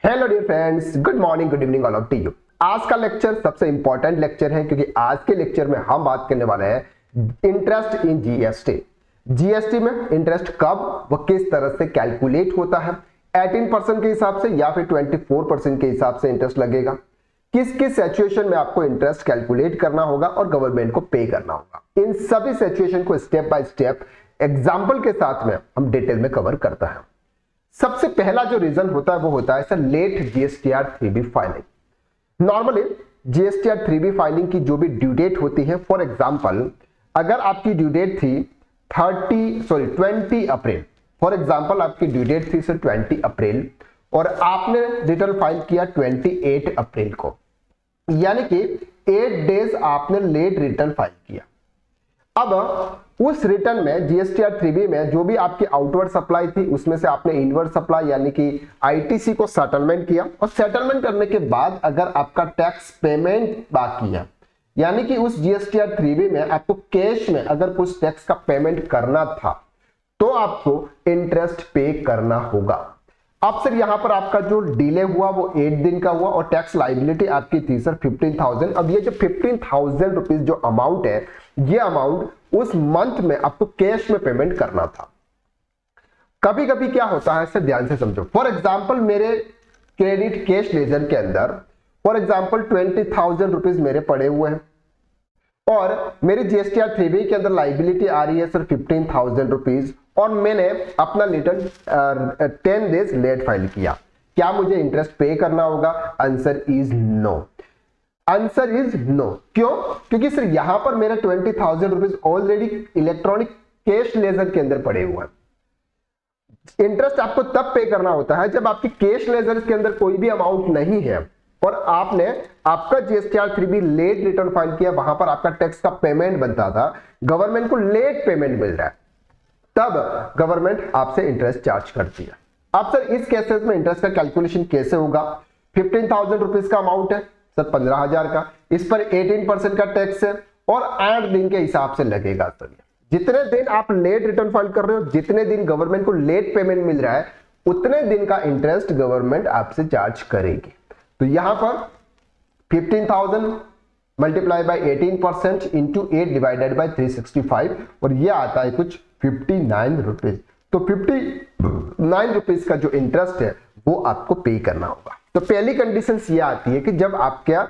Hello dear friends, good morning, good evening all of to you. आज का lecture सबसे important lecture है क्योंकि आज के लेक्चर में हम बात करने वाले हैं इंटरेस्ट इन जीएसटी। जीएसटी में इंटरेस्ट कब व किस तरह से कैलकुलेट होता है, 18% के हिसाब से या फिर 24% के हिसाब से इंटरेस्ट लगेगा, किस किस सिचुएशन में आपको इंटरेस्ट कैलकुलेट करना होगा और गवर्नमेंट को पे करना होगा। इन सभी सिचुएशन को स्टेप बाय स्टेप एग्जाम्पल के साथ में हम डिटेल में कवर करते हैं। सबसे पहला जो रीजन होता है वो होता है sir late GSTR 3B filing. Normally GSTR 3B filing की जो भी ड्यू डेट होती है, फॉर एग्जांपल अगर आपकी ड्यू डेट थी 20 अप्रैल, फॉर एग्जांपल आपकी ड्यू डेट थी सर 20 अप्रैल और आपने रिटर्न फाइल किया 28 अप्रैल को, यानी कि 8 डेज आपने लेट रिटर्न फाइल किया। अब उस रिटर्न में जीएसटीआर 3B में जो भी आपकी आउटवर्ड सप्लाई थी उसमें से आपने इनवर्ड सप्लाई यानी कि आईटीसी को सेटलमेंट किया और सेटलमेंट करने के बाद अगर आपका टैक्स पेमेंट बाकी है, यानी कि उस जीएसटीआर 3B में आपको कैश में अगर कुछ टैक्स का पेमेंट करना था तो आपको इंटरेस्ट पे करना होगा। अब सर यहां पर आपका जो डिले हुआ वो 8 दिन का हुआ और टैक्स लाइबिलिटी आपकी थी सर 15,000। अब ये जो 15,000 रुपीज जो अमाउंट है, ये अमाउंट उस मंथ में आपको कैश में पेमेंट करना था। कभी कभी क्या होता है सर, ध्यान से समझो। फॉर एग्जाम्पल मेरे क्रेडिट कैश लेजर के अंदर फॉर एग्जाम्पल 20,000 रुपीज मेरे पड़े हुए हैं और मेरी जीएसटीआर 3B के अंदर लाइबिलिटी आ रही है सर 15,000 रुपीज और मैंने अपना रिटर्न 10 डेज लेट फाइल किया। क्या मुझे इंटरेस्ट पे करना होगा? Answer is no. Answer is no. क्यों? क्योंकि सर यहां पर मेरे 20,000 rupees already electronic cash ledger के अंदर पड़े हुए हैं। इंटरेस्ट आपको तब पे करना होता है जब आपकी कैश लेजर के अंदर कोई भी अमाउंट नहीं है और आपने आपका GSTR 3B late return file किया, वहां पर आपका टैक्स का पेमेंट बनता था, गवर्नमेंट को लेट पेमेंट मिल रहा है, तब गवर्नमेंट आपसे इंटरेस्ट चार्ज करती है। अब सर इस केसेस में इंटरेस्ट का कैलकुलेशन कैसे होगा? 15,000 रुपीज का अमाउंट है सर, 15,000 का, इस पर 18% का टैक्स है और 8 दिन के हिसाब से लगेगा सर। जितने दिन आप लेट रिटर्न फाइल कर रहे हो, जितने दिन गवर्नमेंट को लेट पेमेंट मिल रहा है, उतने दिन का इंटरेस्ट गवर्नमेंट आपसे चार्ज करेगी। तो यहां पर 15,000 multiply by 18% into 8 divided by 365 और ये आता है कुछ 59 रुपीज। तो 59 रुपीज का जो इंटरेस्ट है वो आपको पे करना होगा। तो पहली कंडीशन ये आती है कि जब आपका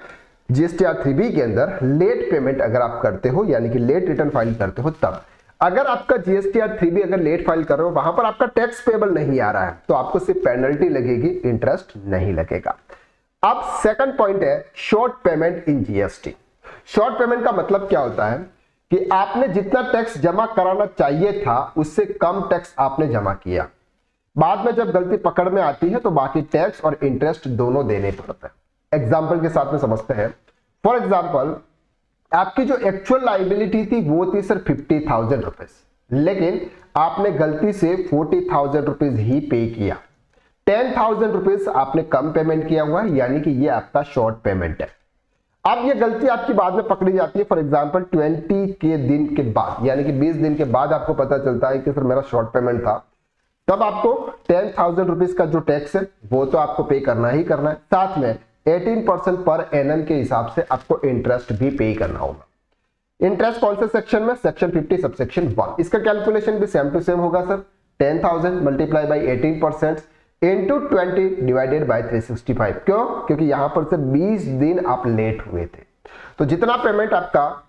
जीएसटीआर 3B के अंदर लेट पेमेंट अगर आप करते हो, यानी कि लेट रिटर्न फाइल करते हो, तब अगर आपका जीएसटीआर 3B अगर लेट फाइल कर रहे हो, वहां पर आपका टैक्स पेबल नहीं आ रहा है तो आपको सिर्फ पेनल्टी लगेगी, इंटरेस्ट नहीं लगेगा। अब सेकंड पॉइंट है short payment in GST. Short payment का मतलब क्या होता है कि आपने जितना टैक्स जमा कराना चाहिए था उससे कम टैक्स आपने जमा किया, बाद में जब गलती पकड़ में आती है तो बाकी टैक्स और इंटरेस्ट दोनों देने पड़ते हैं। एग्जाम्पल के साथ में समझते हैं। फॉर एग्जाम्पल आपकी जो एक्चुअल लाइबिलिटी थी वो थी सर 50,000 रुपीज, लेकिन आपने गलती से 40,000 रुपीज ही पे किया, 10,000 रुपीज आपने कम पेमेंट किया हुआ है, यानी कि ये आपका शॉर्ट पेमेंट है। अब ये गलती आपकी बाद में पकड़ी जाती है। फॉर एग्जांपल 20 के दिन के बाद, यानी कि 20 दिन के बाद आपको पता चलता है कि सर मेरा शॉर्ट पेमेंट था, तब आपको 10,000 रुपीज का जो टैक्स है वो तो आपको पे करना ही करना है, साथ में 18% पर एनम के हिसाब से आपको इंटरेस्ट भी पे करना होगा। इंटरेस्ट कौन से सेक्शन में? Section 50 subsection 1। इसका कैलकुलेशन भी सेम टू सेम होगा sir, 10,000 multiply by 18% into 20 divided by 365। क्यों? क्योंकि यहां पर से 20 दिन आप लेट हुए थे, तो जितना पेमेंट आपका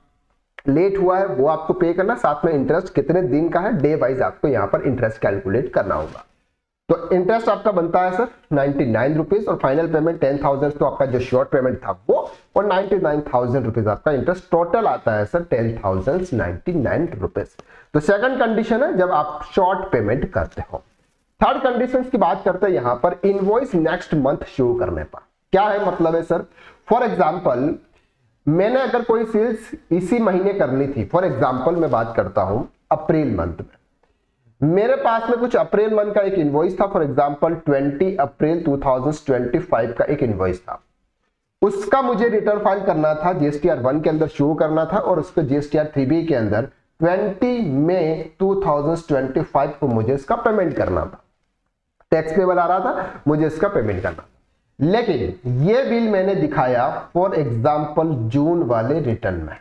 लेट हुआ है वो आपको पे करना, साथ में इंटरेस्ट कितने दिन का है डे वाइज आपको यहां पर इंटरेस्ट कैलकुलेट करना होगा। तो इंटरेस्ट आपका बनता है सर 99 रुपीज और फाइनल पेमेंट 10,000 तो आपका जो शॉर्ट पेमेंट था वो, और 99,000 रुपीज आपका इंटरेस्ट टोटल आता है सर 10,099 रुपीज। तो सेकंड कंडीशन है जब आप शॉर्ट पेमेंट करते हो। थर्ड कंडीशंस की बात करते हैं यहां पर इनवॉइस नेक्स्ट मंथ शो करने पर। क्या है मतलब है सर? फॉर एग्जांपल मैंने अगर कोई सेल्स इसी महीने करनी थी, फॉर एग्जांपल मैं बात करता हूं अप्रैल मंथ में, मेरे पास में कुछ अप्रैल मंथ का एक इनवॉइस था, फॉर एग्जांपल 20 अप्रैल 2025 का एक इनवॉइस था, उसका मुझे रिटर्न फाइल करना था, जीएसटीआर 1 के अंदर शो करना था और उसको जीएसटीआर 3B के अंदर 20 मई 2025 को मुझे इसका पेमेंट करना था। टैक्स पेबल आ रहा था, मुझे इसका पेमेंट करना। लेकिन ये बिल मैंने दिखाया फॉर एग्जांपल जून वाले रिटर्न में।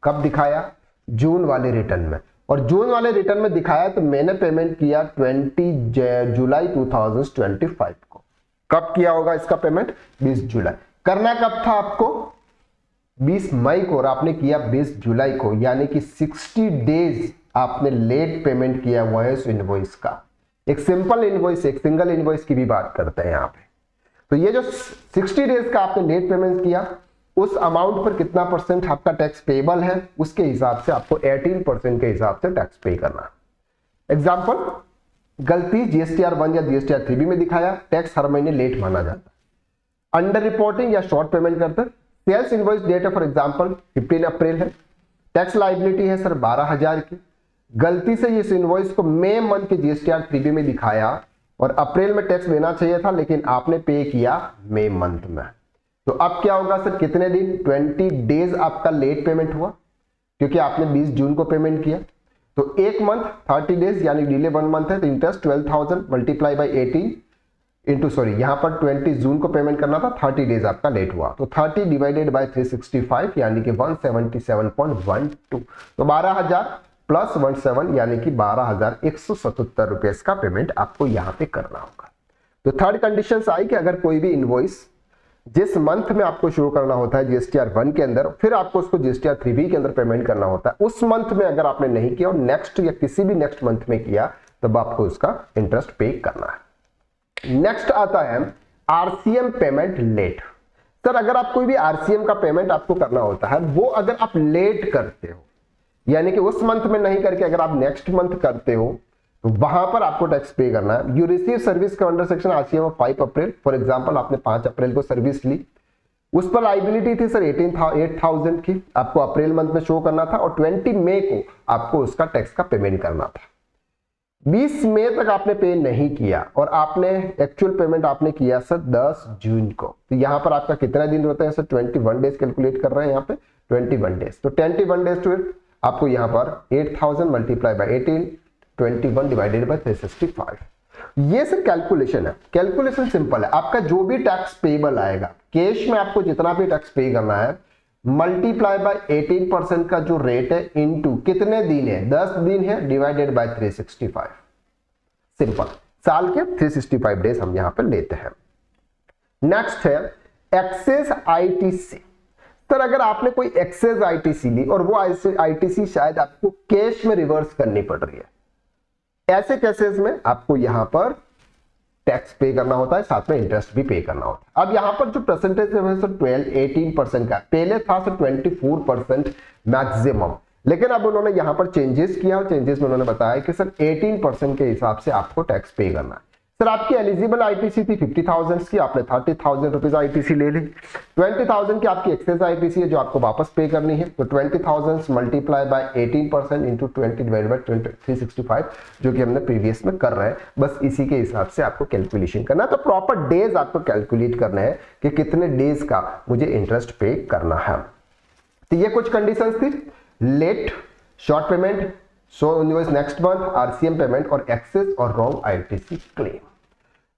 कब दिखाया? जून वाले रिटर्न में। और जून वाले रिटर्न में दिखाया तो मैंने पेमेंट किया 20 जुलाई 2025 को। कब किया होगा इसका पेमेंट? 20 जुलाई। करना कब था आपको? 20 मई को, और आपने किया 20 जुलाई को, यानी कि 60 डेज आपने लेट पेमेंट किया हुआ है इस इनवॉइस का। एक सिंपल इनवॉइस, एक सिंगल इनवॉइस की भी बात करते हैं यहाँ पे। तो ये जो 60 डेज का आपने लेट पेमेंट किया, उस अमाउंट पर कितना परसेंट आपका टैक्स पेबल है, उसके हिसाब से आपको 18% के हिसाब से टैक्स पे करना। एग्जाम्पल, गलती GSTR 1 या GSTR 3B में दिखाया, टैक्स हर महीने लेट माना जाता है। अंडर रिपोर्टिंग या शॉर्ट पेमेंट करते, सेल्स इनवॉइस डेट है फॉर एग्जांपल 15 अप्रैल है, टैक्स लाइबिलिटी है सर 12,000 की। गलती से इस इनवॉइस को मई मंथ के GSTR 3B में दिखाया और अप्रैल में टैक्स लेना चाहिए था, लेकिन आपने पे किया मई मंथ में। तो अब क्या होगा सर? कितने दिन? 20 डेज आपका लेट पेमेंट हुआ, क्योंकि आपने 20 जून को पेमेंट किया। तो एक मंथ 30 डेज यानी डिले 1 मंथ है, तो interest 12,000 multiply by 18 into, sorry यहाँ पर 20 जून को पेमेंट करना था, 30 डेज आपका लेट हुआ, तो 30 डिवाइडेड बाई 365 यानी कि 177.12। तो 12,000 प्लस 17 यानी कि 12,177 रुपए का पेमेंट आपको यहाँ पे करना होगा। तो थर्ड कंडीशन आई कि अगर कोई भी इनवॉइस जिस मंथ में आपको शुरू करना होता है GSTR 1 के अंदर, फिर आपको उसको GSTR 3B के अंदर पेमेंट करना होता है, उस मंथ में अगर आपने नहीं किया और नेक्स्ट या किसी भी नेक्स्ट मंथ में किया, तब आपको उसका इंटरेस्ट पे करना है। नेक्स्ट आता है RCM पेमेंट लेट। सर अगर आप कोई भी RCM का पेमेंट आपको करना होता है, वो अगर आप लेट करते हो, यानी कि उस मंथ में नहीं करके अगर आप नेक्स्ट मंथ करते हो, तो वहां पर आपको टैक्स पे करना है। यू रिसीव सर्विस का under section RCM of 5 April, for example आपने 5 अप्रैल को सर्विस ली, उस पर लाइबिलिटी थी सर 8,000 की, आपको अप्रैल मंथ में शो करना था, और 20 मई को आपको उसका टैक्स का पेमेंट करना था। 20 मई तक आपने पे नहीं किया और आपने एक्चुअल पेमेंट आपने किया सर 10 जून को। तो यहाँ पर आपका कितना दिन होता है सर? 21 डेज कैलकुलेट कर रहे हैं यहाँ पे, 21 डेज। तो 21 डेज टू आपको यहाँ पर 8,000 मल्टीप्लाई बाई 18, 21 डिवाइडेड बाय 365। ये सर कैलकुलेशन है। कैलकुलेशन सिंपल है, आपका जो भी टैक्स पेबल आएगा, कैश में आपको जितना भी टैक्स पे करना है, मल्टीप्लाई बाय 18% का जो रेट है इनटू कितने दिन है? 10 दिन है, डिवाइडेड बाय 365। सिंपल, साल के 365 डेज हम यहां पर लेते हैं। नेक्स्ट है एक्सेस ITC। सर अगर आपने कोई एक्सेस ITC ली और वो ITC शायद आपको कैश में रिवर्स करनी पड़ रही है, ऐसे केसेस में आपको यहां पर टैक्स पे करना होता है, साथ में इंटरेस्ट भी पे करना होता है। अब यहां पर जो परसेंटेज है सर 18% का, पहले था सर 24% मैक्सिमम, लेकिन अब उन्होंने यहां पर चेंजेस किया और चेंजेस में उन्होंने बताया कि सर 18% के हिसाब से आपको टैक्स पे करना है। सर आपकी एलिजिबल ITC थी 50,000 की, आपने 30,000 रुपीज ITC ले ली। 20,000 की आपकी एक्सेस ITC है जो आपको वापस पे करनी है, तो 20,000 multiply by 18% into 20 divide by 365, जो कि हमने प्रीवियस में कर रहे हैं। बस इसी के हिसाब से आपको कैलकुलेशन करना है। तो प्रॉपर डेज आपको कैलकुलेट करना है कि कितने डेज का मुझे इंटरेस्ट पे करना है। तो ये कुछ कंडीशन थी, late, short payment, so invoice next month, RCM payment और एक्सेस और रॉन्ग ITC क्लेम।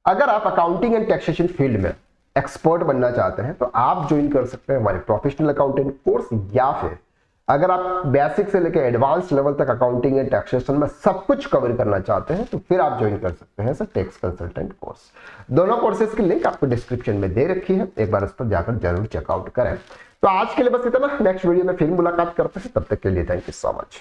अगर आप अकाउंटिंग एंड टैक्सेशन फील्ड में एक्सपर्ट बनना चाहते हैं तो आप ज्वाइन कर सकते हैं हमारे प्रोफेशनल अकाउंटेंट कोर्स, या फिर अगर आप बेसिक से लेकर एडवांस लेवल तक अकाउंटिंग एंड टैक्सेशन में सब कुछ कवर करना चाहते हैं तो फिर आप ज्वाइन कर सकते हैं सर टैक्स कंसल्टेंट कोर्स। दोनों कोर्सेज की लिंक आपको डिस्क्रिप्शन में दे रखी है, एक बार उस पर जाकर जरूर चेकआउट करें। तो आज के लिए बस इतना, नेक्स्ट वीडियो में फिर मुलाकात करते हैं, तब तक के लिए थैंक यू सो मच।